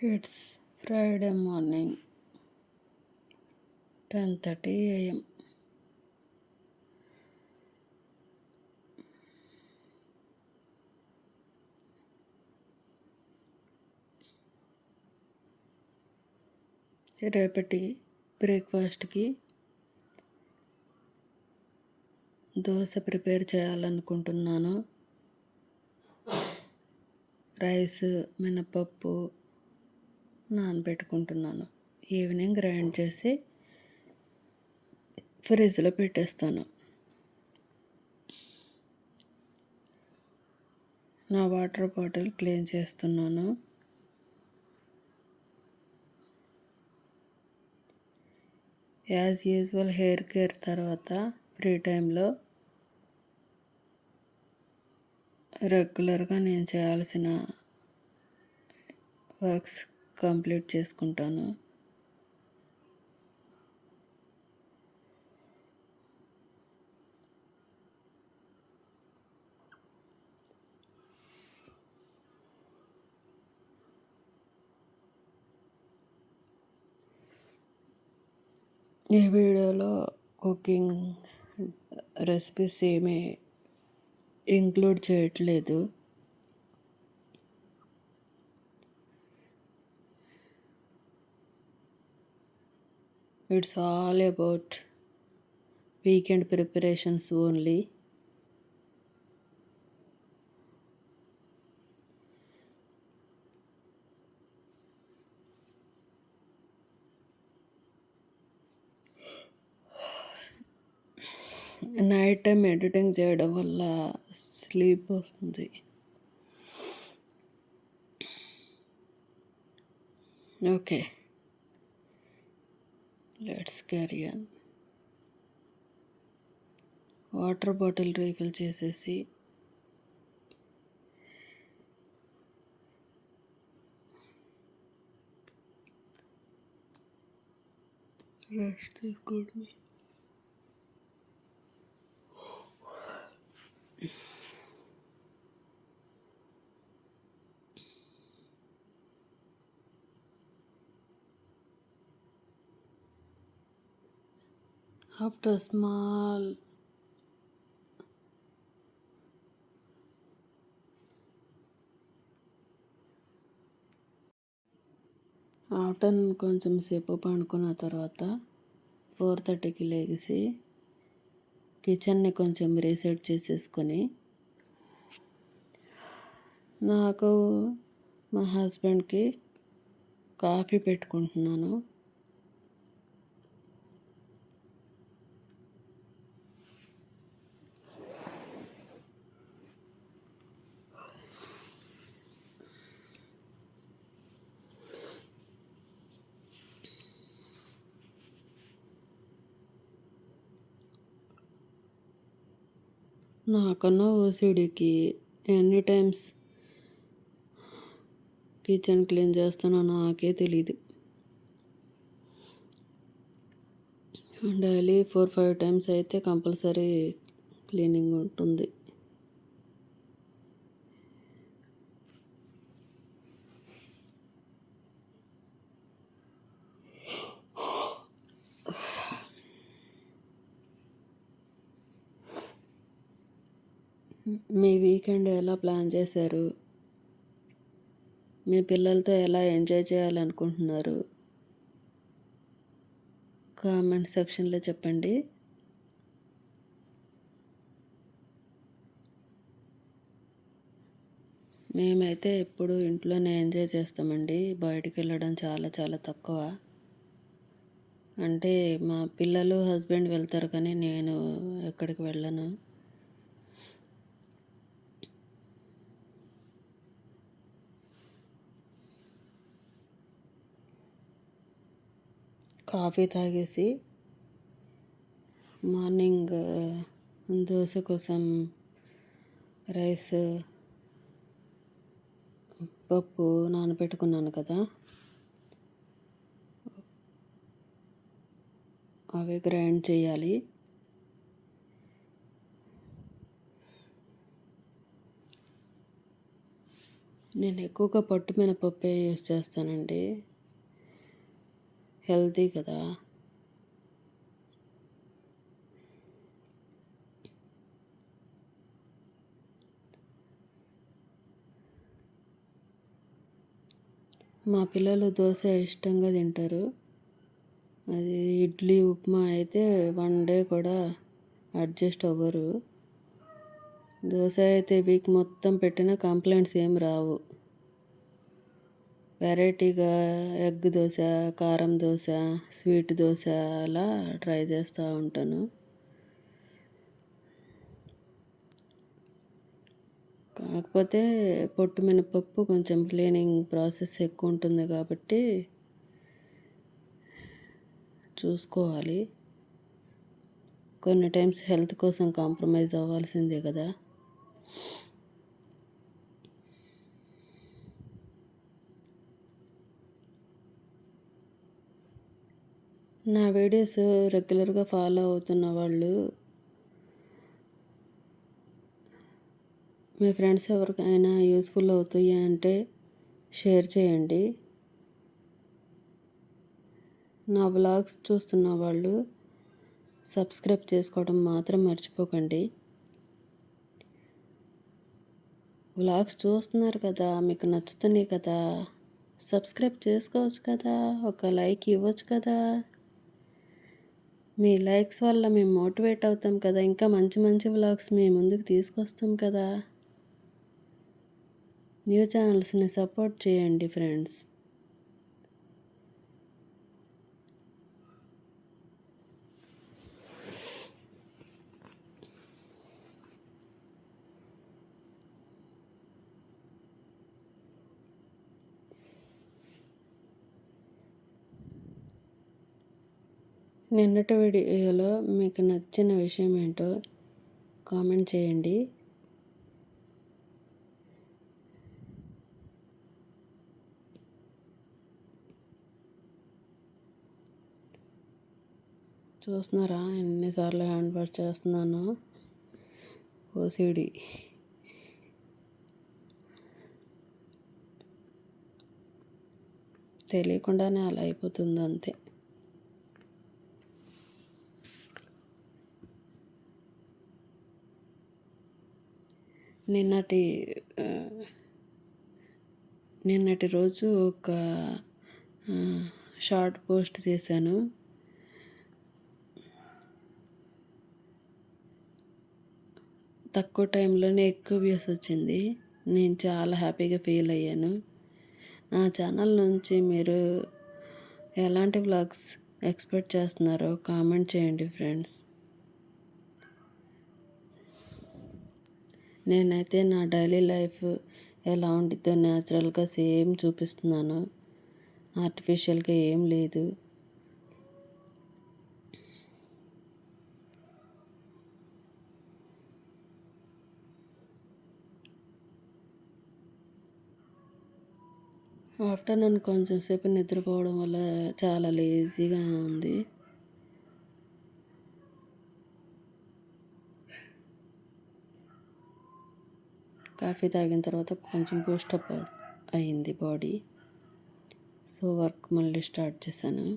It's Friday morning, 10:30 a.m. రేపటి బ్రేక్ఫాస్ట్కి dosa prepare చేయాలనుకుంటున్నాను. రైస్, మినపప్పు నానబెట్టుకుంటున్నాను. ఈవినింగ్ గ్రైండ్ చేసి ఫ్రిడ్జ్లో పెట్టేస్తాను. నా వాటర్ బాటిల్ క్లీన్ చేస్తున్నాను. యాజ్ యూజువల్ హెయిర్ కేర్ తర్వాత ఫ్రీ టైంలో రెగ్యులర్గా నేను చేయాల్సిన వర్క్స్ కంప్లీట్ చేసుకుంటాను. ఈ వీడియోలో కుకింగ్ రెసిపీస్ ఏమీ ఇంక్లూడ్ చేయట్లేదు. It's all about weekend preparations only. Night time editing చేయడం వల్ల స్లీప్ వస్తుంది. Okay, let's carry on. Water bottle refill చేసేసి రెస్ట్ తీసుకోవడమే. ఆఫ్టర్ స్మాల్ ఆఫ్టర్నూన్ కొంచెం సేపు పండుకున్న తర్వాత 4:30కి లేచి కిచెన్ని కొంచెం రీసెట్ చేసేసుకొని నాకు మా హస్బెండ్కి కాఫీ పెట్టుకుంటున్నాను. నాకన్నా ఓసిడికి ఎన్ని టైమ్స్ కిచెన్ క్లీన్ చేస్తానో నాకే తెలీదు. డైలీ 4-5 టైమ్స్ అయితే కంపల్సరీ క్లీనింగ్ ఉంటుంది. మీ వీకెండ్ ఎలా ప్లాన్ చేశారు? మీ పిల్లలతో ఎలా ఎంజాయ్ చేయాలనుకుంటున్నారు? కామెంట్ సెక్షన్లో చెప్పండి. మేమైతే ఎప్పుడు ఇంట్లోనే ఎంజాయ్ చేస్తామండి. బయటికి వెళ్ళడం చాలా చాలా తక్కువ. అంటే మా పిల్లలు, హస్బెండ్ వెళ్తారు కానీ నేను ఎక్కడికి వెళ్ళను. కాఫీ తాగేసి మార్నింగ్ దోశ కోసం రైస్, పప్పు నానబెట్టుకున్నాను కదా, అవి గ్రైండ్ చేయాలి. నేను ఎక్కువగా పొట్టు మినపప్పే యూస్ చేస్తానండి, హెల్తీ కదా. మా పిల్లలు దోశ ఇష్టంగా తింటారు. అది ఇడ్లీ ఉప్మా అయితే వన్ డే కూడా అడ్జస్ట్ అవ్వరు. దోశ అయితే వీక్ మొత్తం పెట్టినా కంప్లైంట్స్ ఏం రావు. వెరైటీగా ఎగ్ దోశ, కారం దోశ, స్వీట్ దోశ అలా ట్రై చేస్తూ ఉంటాను. కాకపోతే పొట్టు మినపప్పు కొంచెం క్లీనింగ్ ప్రాసెస్ ఎక్కువ ఉంటుంది కాబట్టి చూసుకోవాలి. కొన్ని టైమ్స్ హెల్త్ కోసం కాంప్రమైజ్ అవ్వాల్సిందే కదా. నా వీడియోస్ రెగ్యులర్గా ఫాలో అవుతున్న వాళ్ళు మీ ఫ్రెండ్స్ ఎవరికైనా యూస్ఫుల్ అవుతాయి అంటే షేర్ చేయండి. నా వ్లాగ్స్ చూస్తున్న వాళ్ళు సబ్స్క్రైబ్ చేసుకోవడం మాత్రం మర్చిపోకండి. వ్లాగ్స్ చూస్తున్నారు కదా, మీకు నచ్చుతున్నాయి కదా, సబ్స్క్రైబ్ చేసుకోవచ్చు కదా, ఒక లైక్ ఇవ్వచ్చు కదా. మీ లైక్స్ వల్ల మేము మోటివేట్ అవుతాం కదా, ఇంకా మంచి మంచి వ్లాగ్స్ మీ ముందుకు తీసుకొస్తాం కదా. న్యూ ఛానల్స్ని సపోర్ట్ చేయండి ఫ్రెండ్స్. నిన్నటి వీడియోలో మీకు నచ్చిన విషయం ఏంటో కామెంట్ చేయండి. చూస్తున్నారా ఎన్నిసార్లు హ్యాండ్ వాష్ చేస్తున్నాను. ఓసిడి. తెలియకుండానే అలా అయిపోతుంది అంతే. నిన్నటి రోజు ఒక షార్ట్ పోస్ట్ చేశాను. తక్కువ టైంలోనే ఎక్కువ వ్యూస్ వచ్చింది. నేను చాలా హ్యాపీగా ఫీల్ అయ్యాను. నా ఛానల్ నుంచి మీరు ఎలాంటి వ్లాగ్స్ ఎక్స్పెక్ట్ చేస్తున్నారో కామెంట్ చేయండి ఫ్రెండ్స్. నేనైతే నా డైలీ లైఫ్ ఎలా ఉండిద్దో న్యాచురల్గా సేమ్ చూపిస్తున్నాను, ఆర్టిఫిషియల్గా ఏం లేదు. ఆఫ్టర్నూన్ కొంచెం సేపు నిద్రపోవడం వల్ల చాలా లేజీగా ఉంది. కాఫీ తాగిన తర్వాత కొంచెం బూస్టప్ అయింది బాడీ. సో వర్క్ మళ్ళీ స్టార్ట్ చేశాను.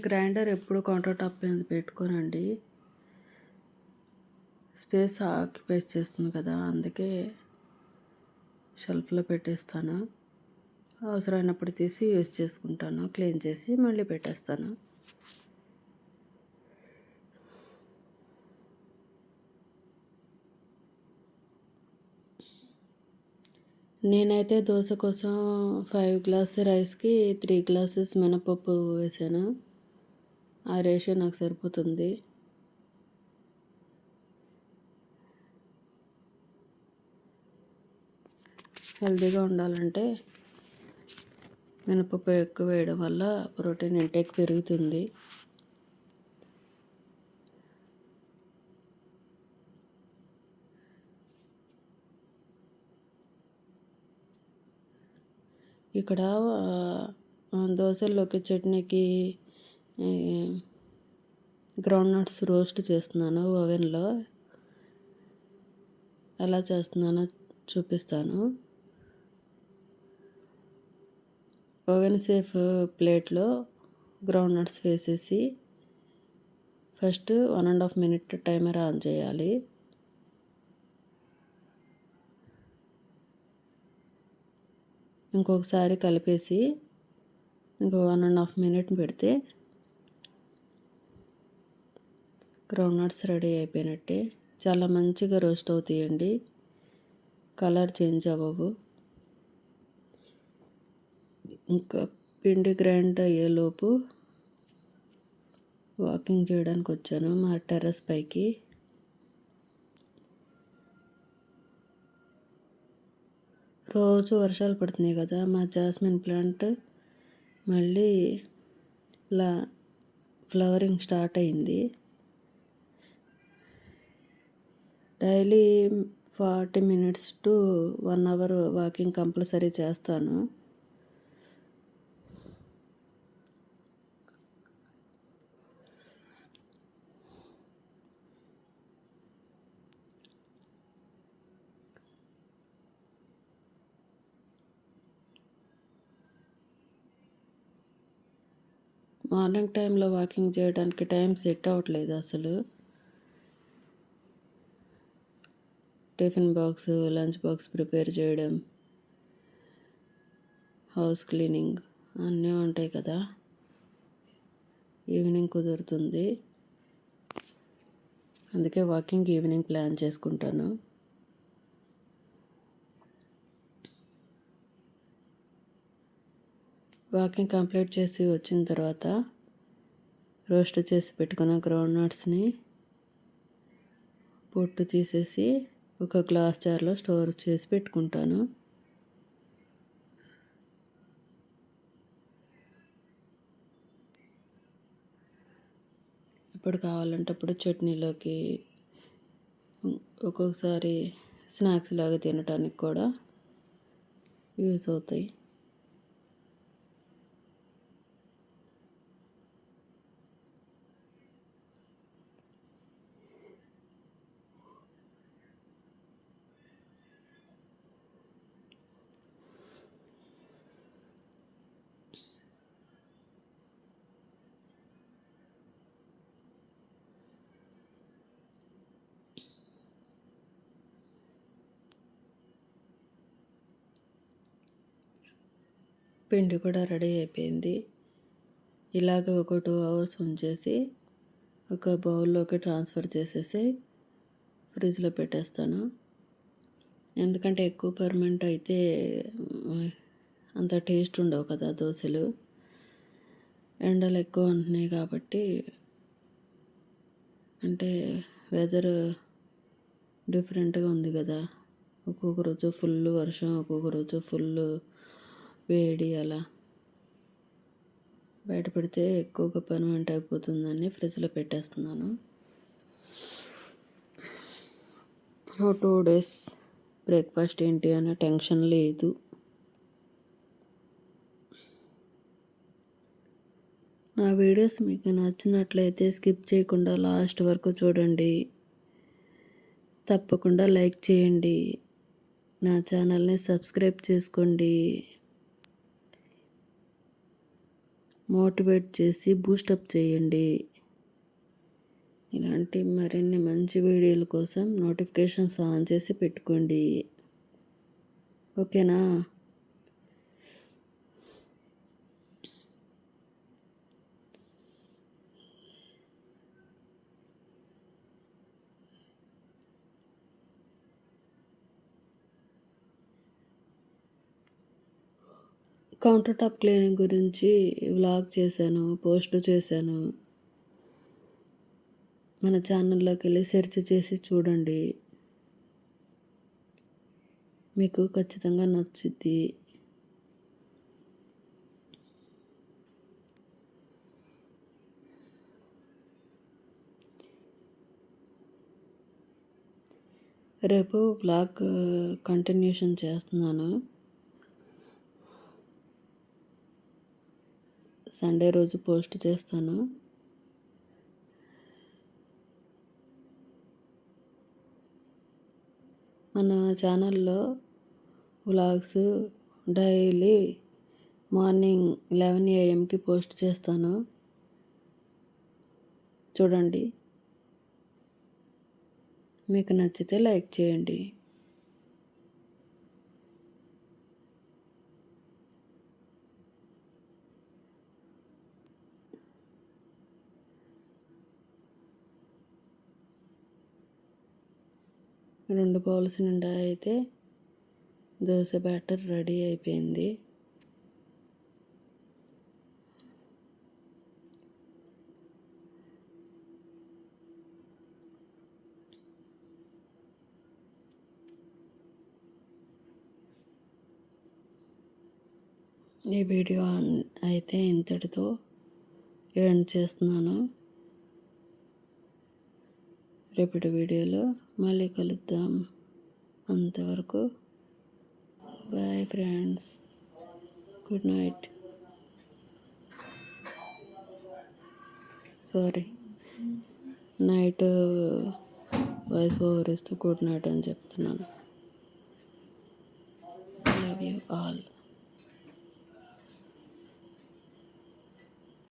గ్రైండర్ ఎప్పుడు కౌంటర్ టాప్ మీద పెట్టుకోనండి, స్పేస్ ఆక్యుపై చేస్తుంది కదా, అందుకే షెల్ఫ్లో పెట్టేస్తాను. అవసరమైనప్పుడు తీసి యూజ్ చేసుకుంటాను, క్లీన్ చేసి మళ్ళీ పెట్టేస్తాను. నేనైతే దోశ కోసం 5 గ్లాస్ రైస్కి 3 గ్లాసెస్ మినపప్పు వేసాను. ఆ రేషియో నాకు సరిపోతుంది. హెల్తీగా ఉండాలంటే మినపప్పు ఎక్కువ వేయడం వల్ల ప్రోటీన్ ఇంటేక్ పెరుగుతుంది. ఇక్కడ దోశల్లోకి చట్నీకి గ్రౌండ్ నట్స్ రోస్ట్ చేస్తున్నాను ఓవెన్లో. ఎలా చేస్తున్నానో చూపిస్తాను. ఓవెన్ సేఫ్ ప్లేట్లో గ్రౌండ్ నట్స్ వేసేసి ఫస్ట్ 1.5 minute టైమర్ ఆన్ చేయాలి. ఇంకొకసారి కలిపేసి ఇంకో 1.5 minute పెడితే గ్రౌండ్ నట్స్ రెడీ అయిపోయినట్టే. చాలా మంచిగా రోస్ట్ అవుతాయండి, కలర్ చేంజ్ అవ్వవు. ఇంకా పిండి గ్రైండ్ అయ్యేలోపు వాకింగ్ చేయడానికి వచ్చాను మా టెర్రస్ పైకి. రోజు వర్షాలు పడుతున్నాయి కదా, మా జాస్మిన్ ప్లాంట్ మళ్ళీ ఫ్లవరింగ్ స్టార్ట్ అయింది. Daily 40 minutes to 1 hour walking compulsory చేస్తాను. మార్నింగ్ టైంలో వాకింగ్ చేయడానికి టైం సెట్ అవ్వట్లేదు అసలు. Tiffin box, lunch box prepare చేయడం, హౌస్ క్లీనింగ్ అన్నీ ఉంటాయి కదా, ఈవినింగ్ కుదురుతుంది. అందుకే వాకింగ్ ఈవినింగ్ ప్లాన్ చేసుకుంటాను. వాకింగ్ కంప్లీట్ చేసి వచ్చిన తర్వాత రోస్ట్ చేసి పెట్టుకున్న గ్రౌండ్ నట్స్ని పొట్టు తీసేసి ఒక గ్లాస్ జార్లో స్టోర్ చేసి పెట్టుకుంటాను. ఇప్పుడు కావాలంటే అప్పుడు చట్నీలోకి, ఒక్కొక్కసారి స్నాక్స్ లాగా తినడానికి కూడా యూజ్ అవుతాయి. పిండి కూడా రెడీ అయిపోయింది. ఇలాగ ఒక 2 hours ఉంచేసి ఒక బౌల్లోకి ట్రాన్స్ఫర్ చేసేసి ఫ్రిడ్జ్లో పెట్టేస్తాను. ఎందుకంటే ఎక్కువ పర్మనెంట్ అయితే అంత టేస్ట్ ఉండవు కదా దోశలు. ఎండలు ఎక్కువ ఉంటున్నాయి కాబట్టి, అంటే వెదర్ డిఫరెంట్గా ఉంది కదా, ఒక్కొక్క రోజు ఫుల్ వర్షం, ఒక్కొక్క రోజు ఫుల్ వేడి, అలా బయట పెడితే ఎక్కువగా పర్మనెంట్ అయిపోతుందని ఫ్రిడ్జ్లో పెట్టేస్తున్నాను. 2 days బ్రేక్ఫాస్ట్ ఏంటి అనే టెన్షన్ లేదు. నా వీడియోస్ మీకు నచ్చినట్లయితే స్కిప్ చేయకుండా లాస్ట్ వరకు చూడండి. తప్పకుండా లైక్ చేయండి. నా ఛానల్ని సబ్స్క్రైబ్ చేసుకోండి. మోటివేట్ చేసి బూస్టప్ చేయండి. ఇలాంటి మరిన్ని మంచి వీడియోల కోసం నోటిఫికేషన్స్ ఆన్ చేసి పెట్టుకోండి. ఓకేనా? కౌంటర్ టాప్ క్లీనింగ్ గురించి వ్లాగ్ చేశాను, పోస్ట్ చేశాను. మన ఛానల్లోకి వెళ్ళి సెర్చ్ చేసి చూడండి, మీకు ఖచ్చితంగా నచ్చుద్ది. రేపు వ్లాగ్ కంటిన్యూషన్ చేస్తున్నాను. సండే రోజు పోస్ట్ చేస్తాను. మన ఛానల్లో vlogs daily morning 11 AM post చేస్తాను, చూడండి. మీకు నచ్చితే లైక్ చేయండి. రెండు బౌల్స్ నిండా అయితే దోశ బ్యాటర్ రెడీ అయిపోయింది. ఈ వీడియో అయితే ఇంతటితో ఎండ్ చేస్తున్నాను. రేపటి వీడియోలో మళ్ళీ కలుద్దాం. అంతవరకు bye friends, good night. Night voice over ఇస్తూ గుడ్ నైట్ అని చెప్తున్నాను. Love you all.